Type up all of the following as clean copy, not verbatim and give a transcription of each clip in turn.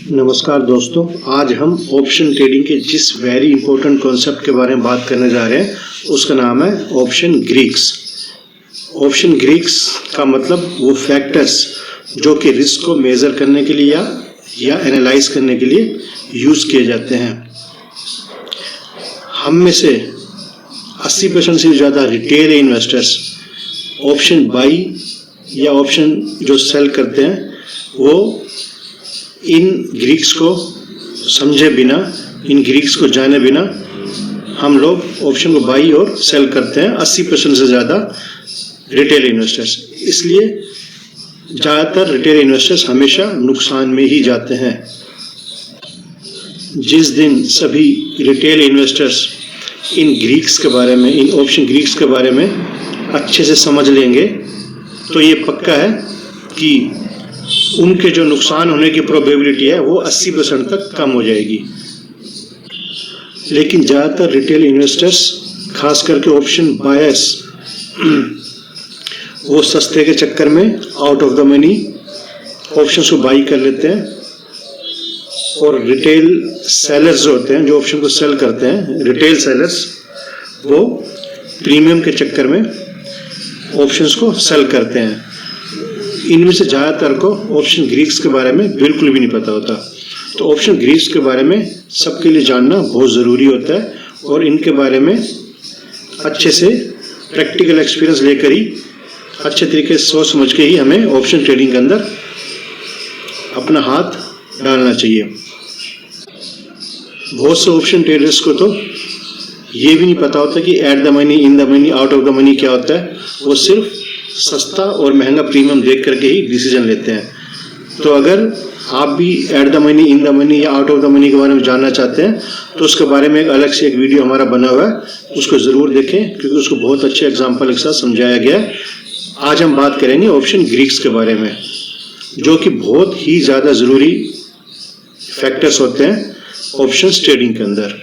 नमस्कार दोस्तों, आज हम ऑप्शन ट्रेडिंग के जिस वेरी इंपॉर्टेंट कॉन्सेप्ट के बारे में बात करने जा रहे हैं उसका नाम है ऑप्शन ग्रीक्स। ऑप्शन ग्रीक्स का मतलब वो फैक्टर्स जो कि रिस्क को मेज़र करने के लिए या एनालाइज करने के लिए यूज़ किए जाते हैं। हम में से 80% से ज़्यादा रिटेल इन्वेस्टर्स ऑप्शन बाई या ऑप्शन जो सेल करते हैं वो इन ग्रीक्स को समझे बिना, इन ग्रीक्स को जाने बिना हम लोग ऑप्शन को बाई और सेल करते हैं। 80% से ज़्यादा रिटेल इन्वेस्टर्स, इसलिए ज़्यादातर रिटेल इन्वेस्टर्स हमेशा नुकसान में ही जाते हैं। जिस दिन सभी रिटेल इन्वेस्टर्स इन ग्रीक्स के बारे में, इन ऑप्शन ग्रीक्स के बारे में अच्छे से समझ लेंगे तो ये पक्का है कि उनके जो नुकसान होने की प्रोबेबिलिटी है वो 80% तक कम हो जाएगी। लेकिन ज़्यादातर रिटेल इन्वेस्टर्स, खास करके ऑप्शन बायर्स, वो सस्ते के चक्कर में out of the money options को बाई कर लेते हैं, और रिटेल सेलर्स जो होते हैं, जो ऑप्शन को सेल करते हैं, रिटेल सेलर्स, वो प्रीमियम के चक्कर में ऑप्शंस को सेल करते हैं। इनमें से ज़्यादातर को ऑप्शन ग्रीक्स के बारे में बिल्कुल भी नहीं पता होता। तो ऑप्शन ग्रीक्स के बारे में सबके लिए जानना बहुत ज़रूरी होता है, और इनके बारे में अच्छे से प्रैक्टिकल एक्सपीरियंस लेकर ही, अच्छे तरीके से सोच समझ के ही हमें ऑप्शन ट्रेडिंग के अंदर अपना हाथ डालना चाहिए। बहुत से ऑप्शन ट्रेडर्स को तो ये भी नहीं पता होता कि at the money, in the money, out of the money क्या होता है। वो सिर्फ सस्ता और महंगा प्रीमियम देख करके ही डिसीजन लेते हैं। तो अगर आप भी at the money, in the money या आउट ऑफ द मनी के बारे में जानना चाहते हैं तो उसके बारे में एक अलग से एक वीडियो हमारा बना हुआ है, उसको ज़रूर देखें, क्योंकि उसको बहुत अच्छे एग्जाम्पल के साथ समझाया गया है। आज हम बात करेंगे ऑप्शन ग्रीक्स के बारे में, जो कि बहुत ही ज़्यादा ज़रूरी फैक्टर्स होते हैं ऑप्शन ट्रेडिंग के अंदर।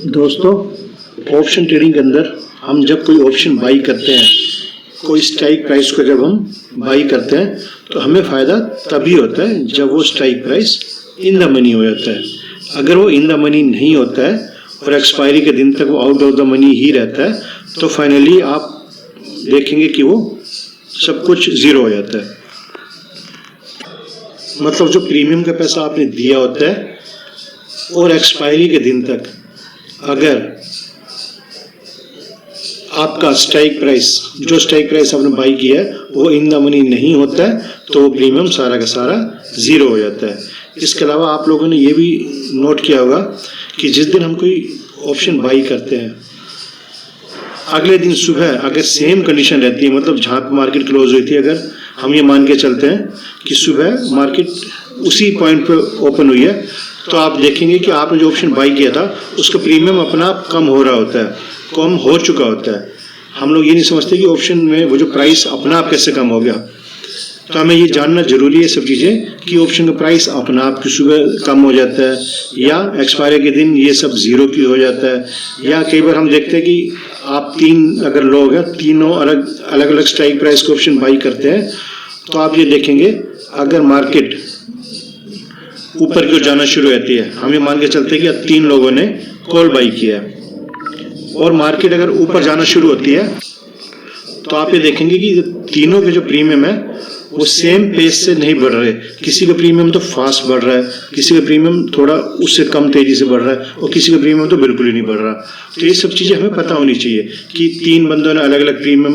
दोस्तों, ऑप्शन ट्रेडिंग के अंदर हम जब कोई ऑप्शन बाई करते हैं, कोई स्ट्राइक प्राइस को जब हम बाई करते हैं तो हमें फ़ायदा तभी होता है जब वो strike price in the money हो जाता है। अगर वो इन द मनी नहीं होता है और एक्सपायरी के दिन तक वो आउट ऑफ द मनी ही रहता है तो फाइनली आप देखेंगे कि वो सब कुछ ज़ीरो हो जाता है। मतलब जो प्रीमियम का पैसा आपने दिया होता है और एक्सपायरी के दिन तक अगर आपका स्ट्राइक प्राइस, जो स्ट्राइक प्राइस आपने बाई किया है, वो इन द मनी नहीं होता है तो वो प्रीमियम सारा का सारा ज़ीरो हो जाता है। इसके अलावा आप लोगों ने ये भी नोट किया होगा कि जिस दिन हम कोई ऑप्शन बाई करते हैं, अगले दिन सुबह अगर सेम कंडीशन रहती है, मतलब जहाँ पर मार्केट क्लोज हुई थी, अगर हम ये मान के चलते हैं कि सुबह मार्केट उसी पॉइंट पर ओपन हुई है, तो आप देखेंगे कि आपने जो ऑप्शन बाई किया था उसका प्रीमियम अपना आप कम हो रहा होता है, कम हो चुका होता है। हम लोग ये नहीं समझते कि ऑप्शन में वो जो प्राइस अपना आप कैसे कम हो गया। तो हमें ये जानना जरूरी है सब चीज़ें कि ऑप्शन का प्राइस अपना आप की सुबह कम हो जाता है या एक्सपायरी के दिन ये सब ज़ीरो की हो जाता है, या कई बार हम देखते हैं कि आप अगर लोग हैं, तीनों अलग अलग स्ट्राइक प्राइस को ऑप्शन बाई करते हैं, तो आप ये देखेंगे अगर मार्केट ऊपर की ओर जाना शुरू होती है, हम ये मान के चलते हैं कि 3 लोगों ने कॉल बाई किया है, और मार्केट अगर ऊपर जाना शुरू होती है तो आप ये देखेंगे कि तीनों के जो प्रीमियम है वो सेम पेस से नहीं बढ़ रहे। किसी का प्रीमियम तो फास्ट बढ़ रहा है, किसी का प्रीमियम थोड़ा उससे कम तेज़ी से बढ़ रहा है, और किसी का प्रीमियम तो बिल्कुल ही नहीं बढ़ रहा। तो ये सब चीज़ें हमें पता होनी चाहिए कि 3 बंदों ने अलग अलग प्रीमियम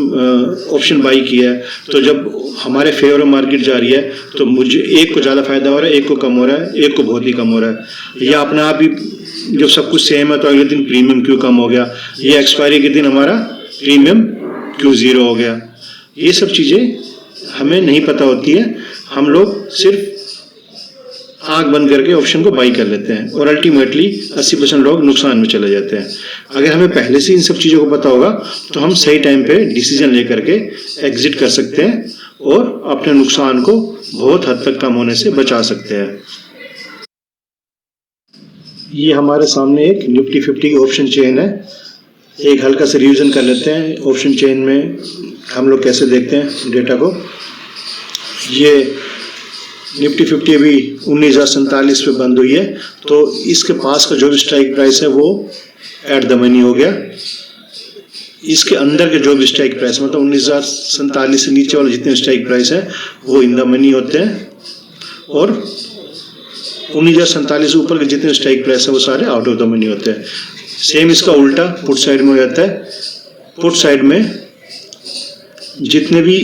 ऑप्शन बाई किया है, तो जब हमारे फेवर में मार्केट जा रही है तो मुझे एक को ज़्यादा फायदा हो रहा है, एक को कम हो रहा है, एक को बहुत ही कम हो रहा है, या अपने आप ही जब सब कुछ सेम है तो अगले दिन प्रीमियम क्यों कम हो गया, या एक्सपायरी के दिन हमारा प्रीमियम क्यों ज़ीरो हो गया। ये सब चीज़ें हमें नहीं पता होती है। हम लोग सिर्फ आँख बंद करके ऑप्शन को बाई कर लेते हैं, और अल्टीमेटली 80% लोग नुकसान में चले जाते हैं। अगर हमें पहले से इन सब चीज़ों को पता होगा तो हम सही टाइम पे डिसीजन ले करके एग्जिट कर सकते हैं और अपने नुकसान को बहुत हद तक कम होने से बचा सकते हैं। ये हमारे सामने एक निफ्टी 50 ऑप्शन चेन है। एक हल्का सा रिवीजन कर लेते हैं ऑप्शन चेन में हम लोग कैसे देखते हैं डेटा को। ये निफ्टी 50 अभी 19,047 पे बंद हुई है, तो इसके पास का जो भी स्ट्राइक प्राइस है वो एट द मनी हो गया। इसके अंदर के जो भी स्ट्राइक प्राइस मतलब 19,047 से नीचे वाले जितने स्ट्राइक प्राइस है वो इन द मनी होते हैं, और 19,047 से ऊपर के जितने स्ट्राइक प्राइस है वो सारे आउट ऑफ द मनी होते हैं। सेम इसका उल्टा पुट साइड में हो जाता है। पुट साइड में जितने भी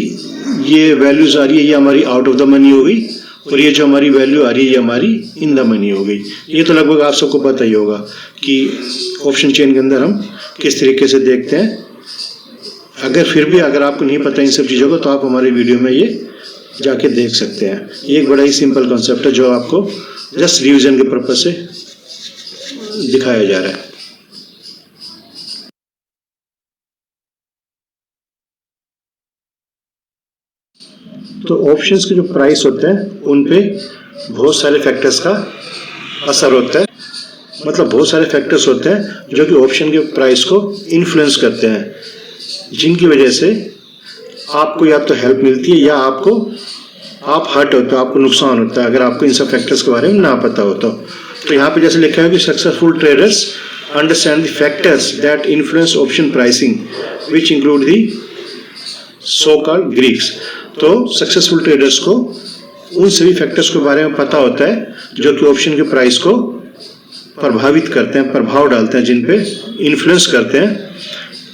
ये वैल्यूज आ रही है ये हमारी आउट ऑफ द मनी हो गई, और ये जो हमारी वैल्यू आ रही है ये हमारी इन द मनी हो गई। ये तो लगभग आप सबको पता ही होगा कि ऑप्शन चेन के अंदर हम किस तरीके से देखते हैं। अगर आपको नहीं पता इन सब चीज़ों को तो आप हमारे वीडियो में ये जाके देख सकते हैं। ये एक बड़ा ही सिंपल कॉन्सेप्ट है जो आपको जस्ट रिवीजन के पर्पज से दिखाया जा रहा है। तो ऑप्शंस के जो प्राइस होते हैं उन पे बहुत सारे फैक्टर्स का असर होता है, मतलब बहुत सारे फैक्टर्स होते हैं जो कि ऑप्शन के प्राइस को इन्फ्लुएंस करते हैं, जिनकी वजह से आपको या तो हेल्प मिलती है या आप हर्ट होते हो, आपको नुकसान होता है अगर आपको इन सब फैक्टर्स के बारे में ना पता हो तो यहाँ पे जैसे लिखा है कि successful traders understand the factors that influence option pricing which include the so called Greeks. तो सक्सेसफुल ट्रेडर्स को उन सभी फैक्टर्स के बारे में पता होता है जो कि ऑप्शन के प्राइस को प्रभावित करते हैं, प्रभाव डालते हैं, जिन पे इन्फ्लुएंस करते हैं।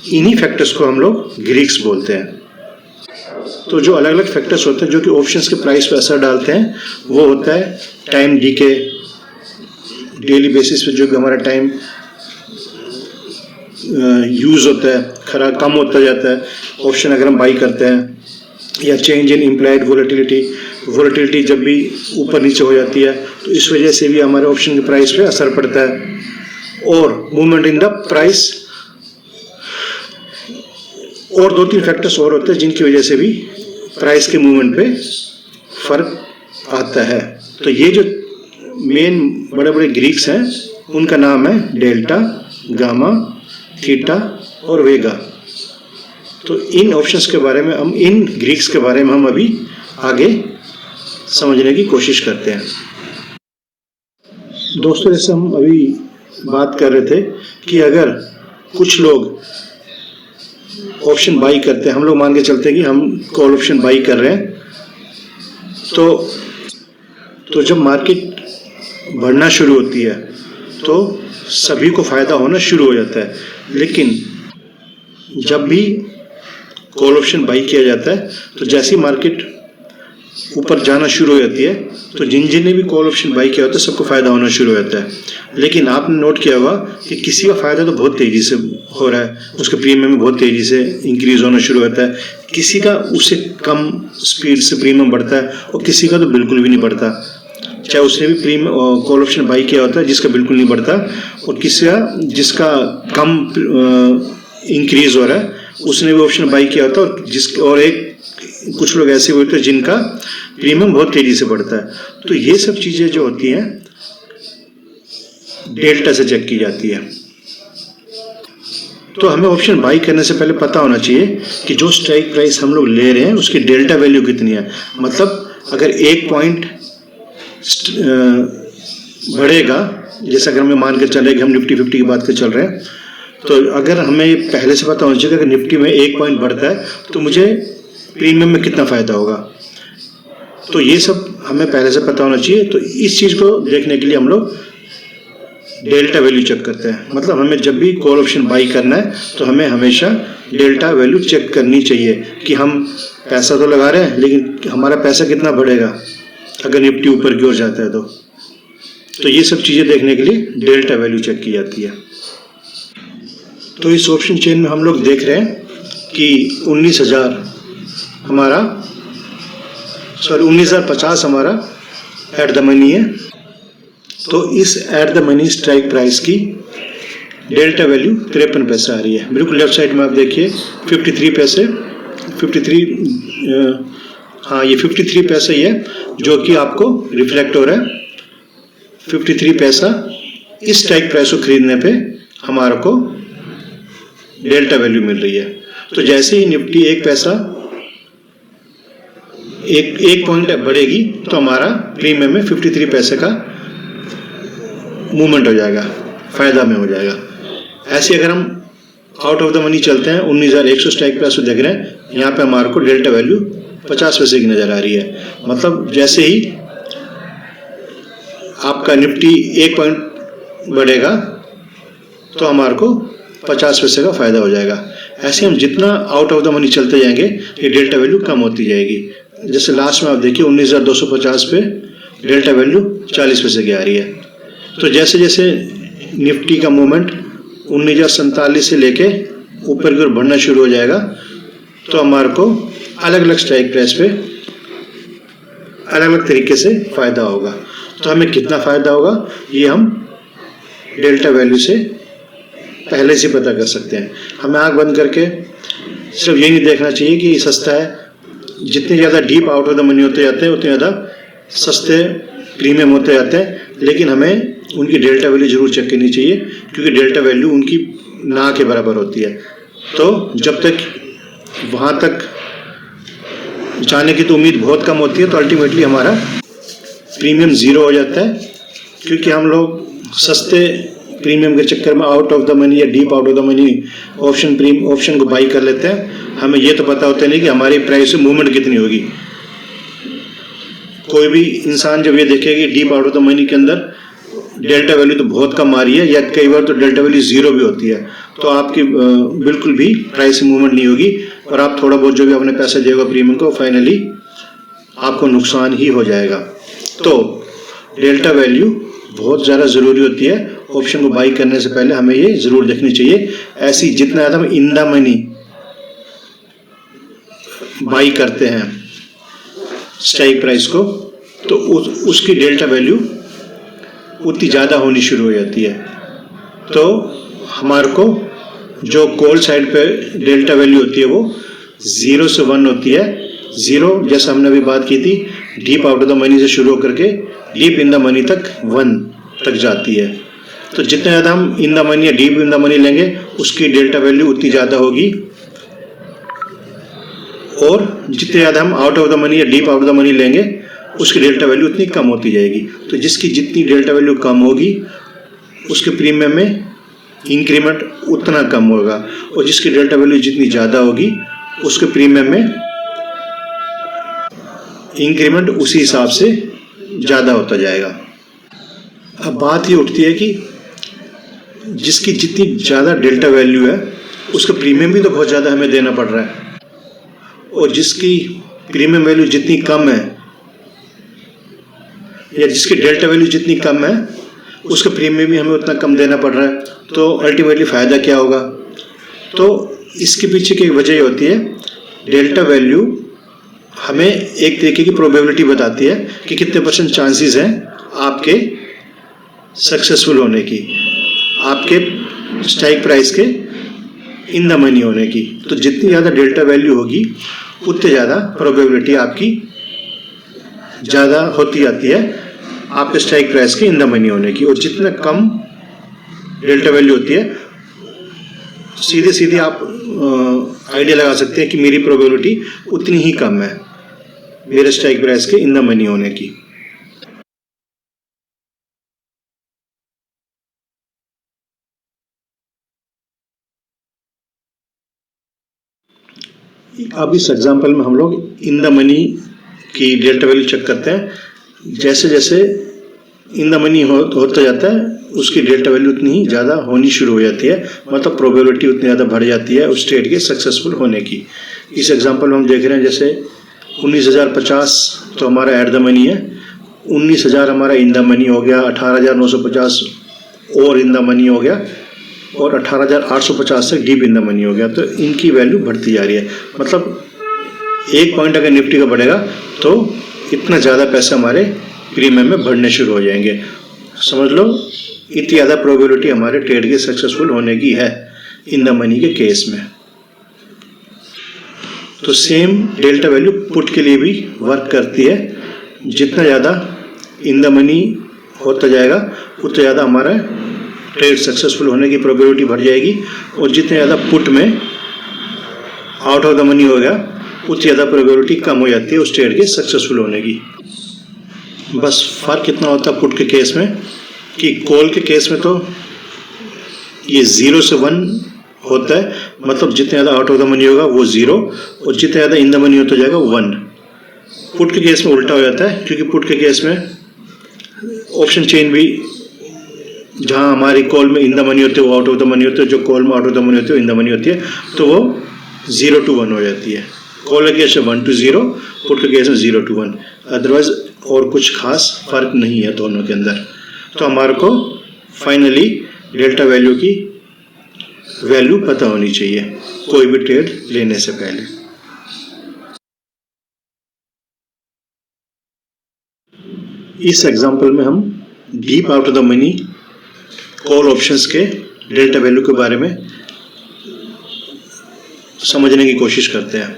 इन्हीं फैक्टर्स को हम लोग ग्रीक्स बोलते हैं। तो जो अलग अलग फैक्टर्स होते हैं जो कि ऑप्शंस के प्राइस पे असर डालते हैं वो होता है टाइम डीके, डेली बेसिस पे जो भी हमारा टाइम यूज होता है कम होता जाता है ऑप्शन अगर हम बाई करते हैं, या चेंज इन इम्प्लाइड वोलेटिलिटी जब भी ऊपर नीचे हो जाती है तो इस वजह से भी हमारे ऑप्शन के प्राइस पे असर पड़ता है, और मूवमेंट इन द प्राइस, और 2-3 फैक्टर्स और होते हैं जिनकी वजह से भी प्राइस के मूवमेंट पे फर्क आता है। तो ये जो मेन बड़े बड़े ग्रीक्स हैं उनका नाम है डेल्टा, गामा, थीटा और वेगा। तो इन ऑप्शंस के बारे में हम, इन ग्रीक्स के बारे में हम अभी आगे समझने की कोशिश करते हैं। दोस्तों जैसे हम अभी बात कर रहे थे कि अगर कुछ लोग ऑप्शन बाई करते हैं, हम लोग मान के चलते हैं कि हम कॉल ऑप्शन बाई कर रहे हैं, तो जब मार्केट बढ़ना शुरू होती है तो सभी को फायदा होना शुरू हो जाता है। लेकिन जब भी कॉल ऑप्शन बाई किया जाता है तो जैसी मार्केट ऊपर जाना शुरू हो जाती है तो जिन ने भी कॉल ऑप्शन बाई किया होता है सबको फायदा होना शुरू हो जाता है। लेकिन आपने नोट किया होगा कि किसी का फायदा तो बहुत तेजी से हो रहा है, उसके प्रीमियम में बहुत तेजी से इंक्रीज होना शुरू होता है, किसी का उससे कम स्पीड से प्रीमियम बढ़ता है और किसी का तो बिल्कुल भी नहीं बढ़ता, चाहे उसने भी प्रीमियम कॉल ऑप्शन बाई किया होता है जिसका बिल्कुल नहीं बढ़ता, और किसी का जिसका कम इंक्रीज हो रहा है उसने भी ऑप्शन बाई किया होता है, और कुछ लोग ऐसे होते हैं जिनका प्रीमियम बहुत तेजी से बढ़ता है। तो ये सब चीजें जो होती हैं डेल्टा से चेक की जाती है। तो हमें ऑप्शन बाई करने से पहले पता होना चाहिए कि जो स्ट्राइक प्राइस हम लोग ले रहे हैं उसकी डेल्टा वैल्यू कितनी है। मतलब अगर 1 पॉइंट बढ़ेगा, जैसे अगर हमें मान के चले कि हम निफ्टी 50 की बात कर चल रहे हैं, तो अगर हमें पहले से पता होना चाहिए कि अगर निफ्टी में 1 पॉइंट बढ़ता है तो मुझे प्रीमियम में कितना फायदा होगा। तो ये सब हमें पहले से पता होना चाहिए। तो इस चीज को देखने के लिए हम लोग डेल्टा वैल्यू चेक करते हैं। मतलब हमें जब भी कॉल ऑप्शन बाई करना है तो हमें हमेशा डेल्टा वैल्यू चेक करनी चाहिए कि हम पैसा तो लगा रहे हैं लेकिन हमारा पैसा कितना बढ़ेगा अगर निफ्टी ऊपर की ओर जाता है तो ये सब चीजें देखने के लिए डेल्टा वैल्यू चेक की जाती है। तो इस ऑप्शन चेन में हम लोग देख रहे हैं कि 19,050 हमारा एट द मनी है। तो इस at the money strike price की डेल्टा वैल्यू 53 पैसे आ रही है। बिल्कुल लेफ्ट साइड में आप देखिए 53 पैसे, 53 हाँ ये 53 पैसे ही है जो कि आपको रिफ्लेक्ट हो रहा है। 53 पैसा इस स्ट्राइक प्राइस को खरीदने पे हमारे को डेल्टा वैल्यू मिल रही है। तो जैसे ही निफ्टी 1 पैसा एक पॉइंट बढ़ेगी तो हमारा प्रीमियम में 53 पैसे का मूवमेंट हो जाएगा, फायदा में हो जाएगा। ऐसे अगर हम आउट ऑफ द मनी चलते हैं 19,100 स्ट्राइक प्राइस को देख रहे हैं, यहाँ पे हमारे को डेल्टा वैल्यू 50 पैसे की नजर आ रही है। मतलब जैसे ही आपका निफ्टी 1 पॉइंट बढ़ेगा तो हमारे को 50 पैसे का फायदा हो जाएगा। ऐसे हम जितना आउट ऑफ द मनी चलते जाएंगे ये डेल्टा वैल्यू कम होती जाएगी। जैसे लास्ट में आप देखिए 19,250 पे डेल्टा वैल्यू 40 पैसे की आ रही है। तो जैसे जैसे निफ्टी का मूवमेंट 19,047 से लेके ऊपर की ओर बढ़ना शुरू हो जाएगा तो हमारे को अलग अलग स्ट्राइक प्राइस पे अलग अलग तरीके से फायदा होगा। तो हमें कितना फायदा होगा ये हम डेल्टा वैल्यू से पहले से पता कर सकते हैं। हमें आंख बंद करके सिर्फ ये नहीं देखना चाहिए कि सस्ता है। जितने ज़्यादा deep out of the money होते जाते हैं उतने ज़्यादा सस्ते प्रीमियम होते जाते हैं, लेकिन हमें उनकी डेल्टा वैल्यू जरूर चेक करनी चाहिए क्योंकि डेल्टा वैल्यू उनकी ना के बराबर होती है। तो जब तक वहाँ तक जाने की तो उम्मीद बहुत कम होती है तो अल्टीमेटली हमारा प्रीमियम ज़ीरो हो जाता है, क्योंकि हम लोग सस्ते प्रीमियम के चक्कर में आउट ऑफ द मनी या deep out of the money option को बाई कर लेते हैं। हमें ये तो पता होता नहीं कि हमारी प्राइस में मूवमेंट कितनी होगी। कोई भी इंसान जब ये देखेगा कि deep out of the money के अंदर डेल्टा वैल्यू तो बहुत कम आ रही है या कई बार तो डेल्टा वैल्यू ज़ीरो भी होती है, तो आपकी बिल्कुल भी प्राइस मूवमेंट नहीं होगी और आप थोड़ा बहुत जो भी अपने पैसे देगा प्रीमियम को फाइनली आपको नुकसान ही हो जाएगा। तो डेल्टा वैल्यू बहुत ज़्यादा ज़रूरी होती है। ऑप्शन को बाई करने से पहले हमें ये ज़रूर देखनी चाहिए। ऐसी जितना ज़्यादा हम इन द मनी बाई करते हैं स्ट्राइक प्राइस को तो उसकी डेल्टा वैल्यू उतनी ज़्यादा होनी शुरू हो जाती है। तो हमारे को जो कॉल साइड पे डेल्टा वैल्यू होती है वो 0 से 1 होती है। 0 जैसा हमने अभी बात की थी deep out of the money से शुरू होकर के डीप इन द मनी तक 1 तक जाती है। तो जितना ज़्यादा हम इन द मनी या डीप इन द मनी लेंगे उसकी डेल्टा वैल्यू उतनी ज़्यादा होगी, और जितने ज़्यादा हम आउट ऑफ द मनी या deep out of the money लेंगे उसकी डेल्टा वैल्यू उतनी कम होती जाएगी। तो जिसकी जितनी डेल्टा वैल्यू कम होगी उसके प्रीमियम में इंक्रीमेंट उतना कम होगा, और जिसकी डेल्टा वैल्यू जितनी ज़्यादा होगी उसके प्रीमियम में इंक्रीमेंट उसी हिसाब से ज़्यादा होता जाएगा। अब बात ये उठती है कि जिसकी जितनी ज़्यादा डेल्टा वैल्यू है उसका प्रीमियम भी तो बहुत ज़्यादा हमें देना पड़ रहा है, और जिसकी प्रीमियम वैल्यू जितनी कम है या जिसकी डेल्टा वैल्यू जितनी कम है उसका प्रीमियम भी हमें उतना कम देना पड़ रहा है। तो अल्टीमेटली फ़ायदा क्या होगा? तो इसके पीछे की वजह ये होती है डेल्टा वैल्यू हमें एक तरीके की प्रोबेबिलिटी बताती है कि कितने % चांसेस हैं आपके सक्सेसफुल होने की, आपके स्ट्राइक प्राइस के इन द मनी होने की। तो जितनी ज़्यादा डेल्टा वैल्यू होगी उतनी ज़्यादा प्रोबेबिलिटी आपकी ज़्यादा होती जाती है आपके स्ट्राइक प्राइस के इन द मनी होने की, और जितना कम डेल्टा वैल्यू होती है सीधे सीधे आप आइडिया लगा सकते हैं कि मेरी प्रोबेबिलिटी उतनी ही कम है मेरे स्ट्राइक प्राइस के इन द मनी होने की। अब इस एग्जांपल में हम लोग इन द मनी की डेल्टा वैल्यू चेक करते हैं। जैसे जैसे इन द मनी होता जाता है उसकी डेल्टा वैल्यू उतनी ही ज़्यादा होनी शुरू हो जाती है, मतलब प्रोबेबिलिटी उतनी ज़्यादा बढ़ जाती है उस ट्रेड के सक्सेसफुल होने की। इस एग्जांपल में हम देख रहे हैं जैसे 19,050 तो हमारा एट द मनी है, 19,000 हमारा इन द मनी हो गया, 18,950 और इन द मनी हो गया, और 18,850 तक डीप इन द मनी हो गया। तो इनकी वैल्यू बढ़ती जा रही है। मतलब 1 पॉइंट अगर निफ्टी का बढ़ेगा तो इतना ज़्यादा पैसा हमारे प्रीमियम में बढ़ने शुरू हो जाएंगे। समझ लो इतनी ज़्यादा प्रोबेबिलिटी हमारे ट्रेड के सक्सेसफुल होने की है इन द मनी के केस में। तो सेम डेल्टा वैल्यू पुट के लिए भी वर्क करती है। जितना ज़्यादा इन द मनी होता जाएगा उतना ज़्यादा हमारा ट्रेड सक्सेसफुल होने की प्रोबेबिलिटी बढ़ जाएगी, और जितने ज़्यादा पुट में आउट ऑफ द मनी होगा उतनी ज़्यादा प्रोबेबिलिटी कम हो जाती है उस ट्रेड के सक्सेसफुल होने की। बस फ़र्क कितना होता है पुट के केस में कि कॉल के केस में तो ये 0 से 1 होता है, मतलब जितने ज़्यादा आउट ऑफ द मनी होगा वो 0 और जितने ज़्यादा इन द मनी होता जाएगा 1। पुट के केस में उल्टा हो जाता है, क्योंकि पुट के केस में ऑप्शन चेन भी जहाँ हमारी कॉल में इन द मनी होती है वो आउट ऑफ द मनी होती है, जो कॉल में आउट ऑफ द मनी होती है इन द मनी होती है, तो वो 0 to 1 हो जाती है। कॉल के केस में 1 to 0, पुट के केस में 0 to 1। अदरवाइज और कुछ खास फर्क नहीं है दोनों के अंदर। तो हमारे को फाइनली डेल्टा वैल्यू की वैल्यू पता होनी चाहिए कोई भी ट्रेड लेने से पहले। इस एग्जांपल में हम deep out of the money call options के डेल्टा वैल्यू के बारे में समझने की कोशिश करते हैं।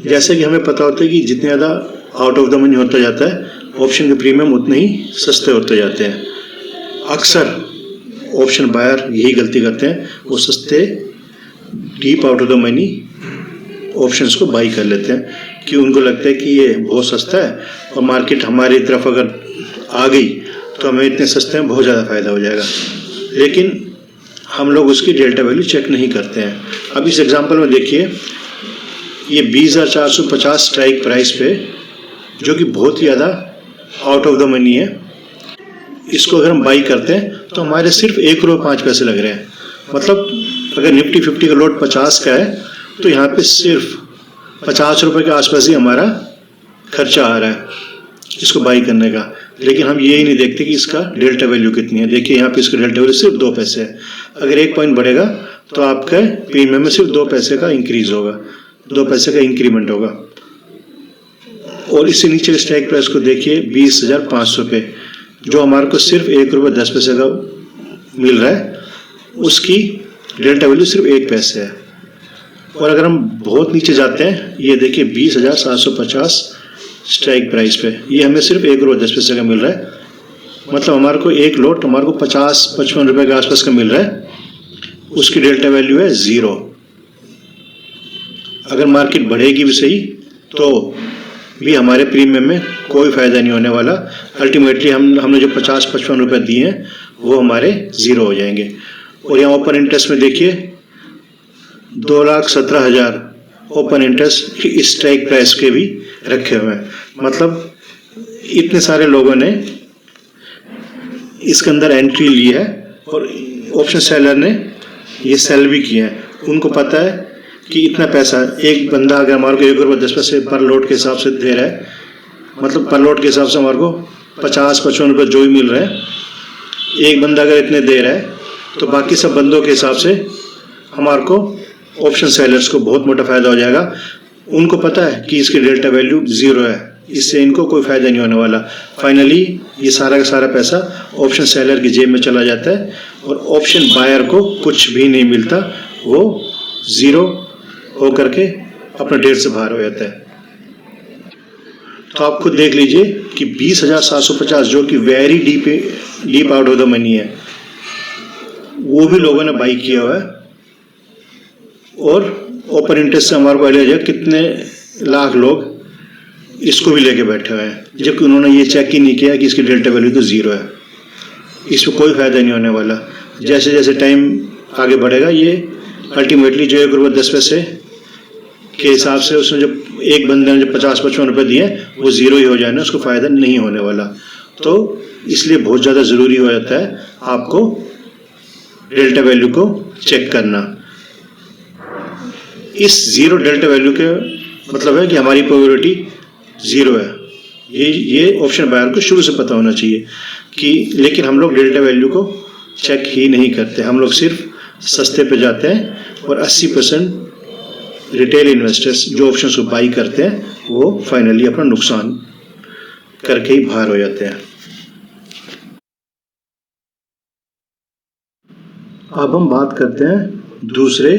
जैसे कि हमें पता होता है कि जितने ज़्यादा आउट ऑफ द मनी होता जाता है ऑप्शन के प्रीमियम उतने ही सस्ते होते जाते हैं। अक्सर ऑप्शन बायर यही गलती करते हैं, वो सस्ते deep out of the money options को बाई कर लेते हैं कि उनको लगता है कि ये बहुत सस्ता है और मार्केट हमारी तरफ अगर आ गई तो हमें इतने सस्ते में बहुत ज़्यादा फ़ायदा हो जाएगा। लेकिन हम लोग उसकी डेल्टा वैल्यू चेक नहीं करते हैं। अब इस एग्जांपल में देखिए, ये 20,450 स्ट्राइक प्राइस पे, जो कि बहुत ही ज़्यादा आउट ऑफ द मनी है, इसको अगर हम बाई करते हैं तो हमारे सिर्फ 1 रुपये 5 पैसे लग रहे हैं। मतलब अगर निफ्टी 50 का लोड 50 का है तो यहाँ पे सिर्फ 50 रुपये के आसपास ही हमारा खर्चा आ रहा है इसको बाई करने का। लेकिन हम ये ही नहीं देखते कि इसका डेल्टा वैल्यू कितनी है। देखिए यहाँ पे इसका डेल्टा वैल्यू सिर्फ 2 पैसे है। अगर 1 पॉइंट बढ़ेगा तो आपका प्रीमियम में सिर्फ 2 पैसे का इंक्रीज होगा, 2 पैसे का इंक्रीमेंट होगा। और इससे नीचे स्ट्राइक प्राइस को देखिए 20,500 पे, जो हमारे को सिर्फ 1 रुपये 10 पैसे का मिल रहा है, उसकी डेल्टा वैल्यू सिर्फ 1 पैसे है। और अगर हम बहुत नीचे जाते हैं, ये देखिए 20,750 स्ट्राइक प्राइस पे, ये हमें सिर्फ 1 रुपये 10 पैसे का मिल रहा है। मतलब हमारे को एक लोट हमारे को 50-55 रुपये के आसपास का मिल रहा है, उसकी डेल्टा वैल्यू है 0। अगर मार्केट बढ़ेगी भी सही तो भी हमारे प्रीमियम में कोई फ़ायदा नहीं होने वाला। अल्टीमेटली हमने जो 50-55 रुपये दिए हैं वो हमारे 0 हो जाएंगे। और यहाँ ओपन इंटरेस्ट में देखिए 2,17,000 ओपन इंटरेस्ट इस स्ट्राइक प्राइस के भी रखे हुए हैं। मतलब इतने सारे लोगों ने इसके अंदर एंट्री ली है और ऑप्शन सेलर ने ये सेल भी किए हैं। उनको पता है कि इतना पैसा एक बंदा अगर हमारे को 1 रुपये 10 पैसे पर लोट के हिसाब से दे रहा है, मतलब पर लोट के हिसाब से हमारे को 50-55 रुपये जो भी मिल रहे हैं, एक बंदा अगर इतने दे रहा है तो बाकी सब बंदों के हिसाब से हमारे को ऑप्शन सेलर्स को बहुत मोटा फ़ायदा हो जाएगा। उनको पता है कि इसकी डेल्टा वैल्यू 0 है, इससे इनको कोई फ़ायदा नहीं होने वाला। फाइनली ये सारा का सारा पैसा ऑप्शन सेलर की जेब में चला जाता है और ऑप्शन बायर को कुछ भी नहीं मिलता, वो 0 होकर के अपना 1.5 से बाहर हो जाता है। तो आप खुद देख लीजिए कि 20,750 जो कि very deep out of the money है, वो भी लोगों ने बाई किया हुआ है। और ओपन इंटरेस्ट से हमारे को आइडिया है कितने लाख लोग इसको भी लेके बैठे हुए हैं, जबकि उन्होंने ये चेक ही नहीं किया कि इसकी डेल्टा वैल्यू तो 0 है, इसमें कोई फ़ायदा नहीं होने वाला। जैसे जैसे टाइम आगे बढ़ेगा ये अल्टीमेटली जो 1 रुपये 10 पैसे के हिसाब से उसने जो एक बंदे ने जो 50-55 रुपये दिए वो 0 ही हो जाए, उसको फ़ायदा नहीं होने वाला। तो इसलिए बहुत ज़्यादा ज़रूरी हो जाता है आपको डेल्टा वैल्यू को चेक करना। इस 0 डेल्टा वैल्यू के मतलब है कि हमारी प्रोबेबिलिटी 0 है। ये ऑप्शन बायर को शुरू से पता होना चाहिए कि, लेकिन हम लोग डेल्टा वैल्यू को चेक ही नहीं करते। हम लोग सिर्फ सस्ते पे जाते हैं और 80% रिटेल इन्वेस्टर्स जो ऑप्शंस को बाई करते हैं वो फाइनली अपना नुकसान करके ही बाहर हो जाते हैं। अब हम बात करते हैं दूसरे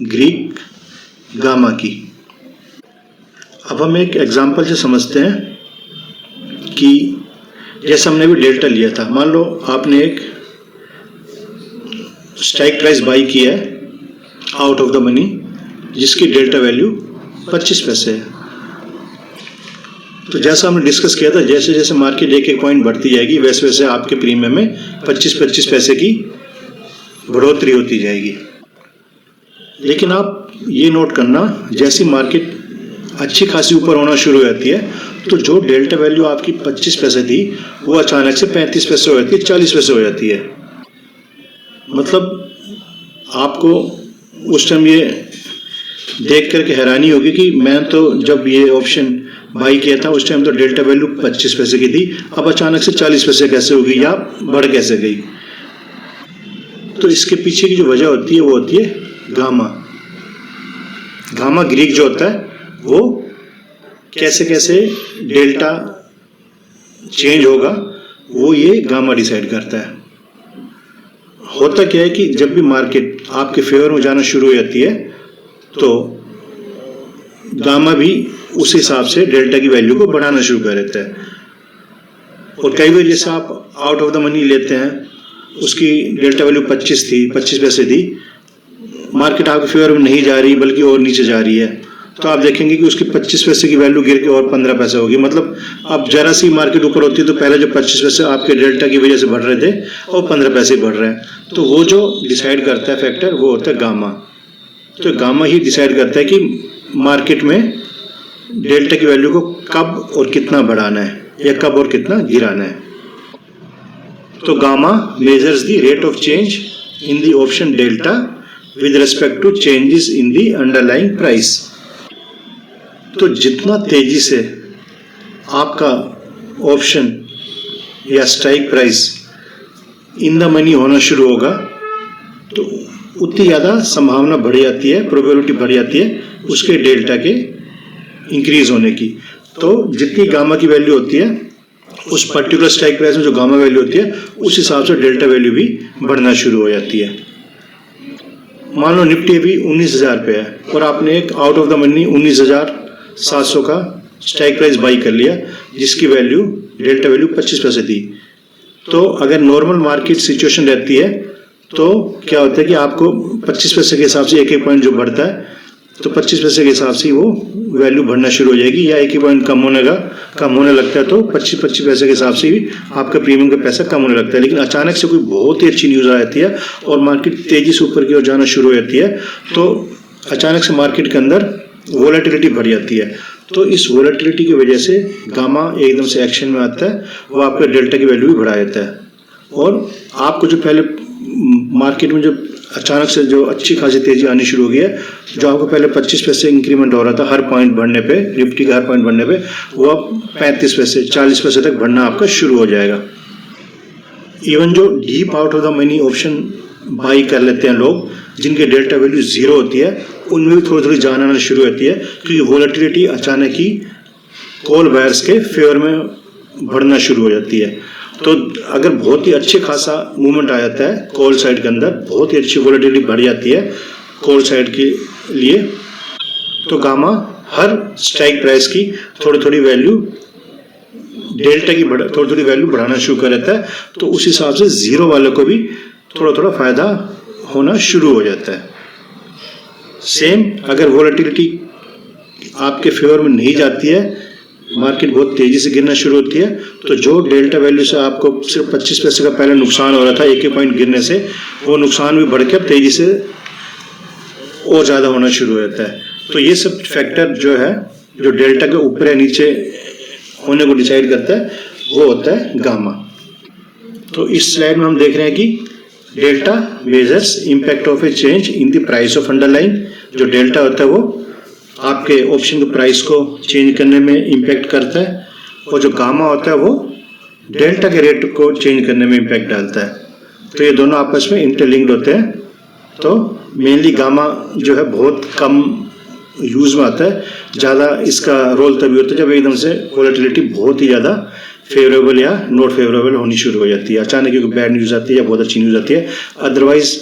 ग्रीक गामा की। अब हम एक एग्जांपल से समझते हैं कि जैसे हमने भी डेल्टा लिया था, मान लो आपने एक स्ट्राइक प्राइस बाई किया है आउट ऑफ द मनी जिसकी डेल्टा वैल्यू 25 पैसे है। तो जैसा हमने डिस्कस किया था, जैसे जैसे मार्केट एक एक पॉइंट बढ़ती जाएगी वैसे वैसे आपके प्रीमियम में 25-25 पैसे की बढ़ोतरी होती जाएगी। लेकिन आप ये नोट करना, जैसी मार्केट अच्छी खासी ऊपर होना शुरू हो जाती है तो जो डेल्टा वैल्यू आपकी 25 पैसे थी वो अचानक से 35 पैसे हो जाती है, 40 पैसे हो जाती है। मतलब आपको उस टाइम ये देख करके हैरानी होगी कि मैं तो जब ये ऑप्शन बाई किया था उस टाइम तो डेल्टा वैल्यू 25 पैसे की थी, अब अचानक से 40 पैसे कैसे होगी या बढ़ कैसे गई। तो इसके पीछे की जो वजह होती है वो होती है गामा। गामा ग्रीक जो होता है वो कैसे कैसे डेल्टा चेंज होगा वो ये गामा डिसाइड करता है। होता क्या है कि जब भी मार्केट आपके फेवर में जाना शुरू हो जाती है तो गामा भी उस हिसाब से डेल्टा की वैल्यू को बढ़ाना शुरू कर देता है। और कई बार जैसे आप आउट ऑफ द मनी लेते हैं, उसकी डेल्टा वैल्यू 25 थी, 25 पैसे थी, मार्केट आपके फेवर में नहीं जा रही बल्कि और नीचे जा रही है, तो आप देखेंगे कि उसकी 25 पैसे की वैल्यू गिर के और 15 पैसे होगी। मतलब अब जरा सी मार्केट ऊपर होती है तो पहले जो 25 पैसे आपके डेल्टा की वजह से बढ़ रहे थे और 15 पैसे बढ़ रहे हैं, तो वो जो डिसाइड करता है फैक्टर वो होता है गामा। तो गामा ही डिसाइड करता है कि मार्केट में डेल्टा की वैल्यू को कब और कितना बढ़ाना है या कब और कितना गिराना है। तो gamma measures the rate of change in the option delta with respect to changes in the underlying price. तो जितना तेजी से आपका ऑप्शन या strike price in the money होना शुरू होगा तो उतनी ज़्यादा संभावना बढ़ जाती है, प्रोबेबिलिटी बढ़ जाती है उसके डेल्टा के इंक्रीज होने की। तो जितनी गामा की वैल्यू होती है उस पर्टिकुलर स्ट्राइक प्राइस में जो गामा वैल्यू होती है उस हिसाब से डेल्टा वैल्यू भी बढ़ना शुरू हो जाती है। मान लो निफ्टी अभी 19,000 पे है और आपने एक आउट ऑफ द मनी 19,700 का स्ट्राइक प्राइस बाई कर लिया जिसकी वैल्यू डेल्टा वैल्यू 25 पैसे थी। तो अगर नॉर्मल मार्केट सिचुएशन रहती है तो क्या होता है कि आपको 25 पैसे के हिसाब से एक एक पॉइंट जो बढ़ता है तो 25 पैसे के हिसाब से वो वैल्यू बढ़ना शुरू हो जाएगी, या एक ही पॉइंट कम होने लगता है तो 25 पैसे के हिसाब से भी आपका प्रीमियम का पैसा कम होने लगता है। लेकिन अचानक से कोई बहुत ही अच्छी न्यूज़ आ जाती है और मार्केट तेजी से ऊपर की ओर जाना शुरू हो जाती है तो अचानक से मार्केट के अंदर वोलेटिलिटी बढ़ जाती है। तो इस वोलेटिलिटी की वजह से गामा एकदम से एक्शन में आता है, वो आपका डेल्टा की वैल्यू भी बढ़ा देता है। और आपको जो पहले मार्केट में जो अचानक से जो अच्छी खासी तेजी आनी शुरू हो गई है, जो आपको पहले 25 पैसे इंक्रीमेंट हो रहा था हर पॉइंट बढ़ने पे, निफ्टी का हर पॉइंट बढ़ने पे, वो अब 35 पैसे 40 पैसे तक बढ़ना आपका शुरू हो जाएगा। इवन जो deep out of the money option by कर लेते हैं लोग जिनके डेल्टा वैल्यू 0 होती है, उनमें भी थोड़ी थोड़ी जान आना शुरू होती है क्योंकि वोलेटिलिटी अचानक ही कॉल बायर्स के फेवर में बढ़ना शुरू हो जाती है। तो अगर बहुत ही अच्छे खासा मूवमेंट आ जाता है कॉल साइड के अंदर, बहुत ही अच्छी वोलेटिलिटी बढ़ जाती है कॉल साइड के लिए, तो गामा हर स्ट्राइक प्राइस की थोड़ी थोड़ी वैल्यू डेल्टा की थोड़ी थोड़ी वैल्यू बढ़ाना शुरू कर देता है। तो उस हिसाब से जीरो वाले को भी थोड़ा थोड़ा फायदा होना शुरू हो जाता है। सेम अगर वोलेटिलिटी आपके फेवर में नहीं जाती है, मार्केट बहुत तेजी से गिरना शुरू होती है, तो जो डेल्टा वैल्यू से आपको सिर्फ 25 पैसे का पहले नुकसान हो रहा था एक पॉइंट गिरने से, वो नुकसान भी बढ़ के तेजी से और ज़्यादा होना शुरू हो जाता है। तो ये सब फैक्टर जो है जो डेल्टा के ऊपर या नीचे होने को डिसाइड करता है वो होता है गामा। तो इस स्लाइड में हम देख रहे हैं कि delta measures impact of A change in the price of underline. जो डेल्टा होता है वो आपके ऑप्शन के प्राइस को चेंज करने में इम्पैक्ट करता है, और जो गामा होता है वो डेल्टा के रेट को चेंज करने में इम्पैक्ट डालता है। तो ये दोनों आपस में इंटरलिंक्ड होते हैं। तो मेनली गामा जो है बहुत कम यूज में आता है, ज़्यादा इसका रोल तभी होता है जब एकदम से वोलेटिलिटी बहुत ही ज़्यादा फेवरेबल या नॉट फेवरेबल होनी शुरू हो जाती है, अचानक क्योंकि बैड न्यूज़ आती है या बहुत अच्छी न्यूज़ आती है। अदरवाइज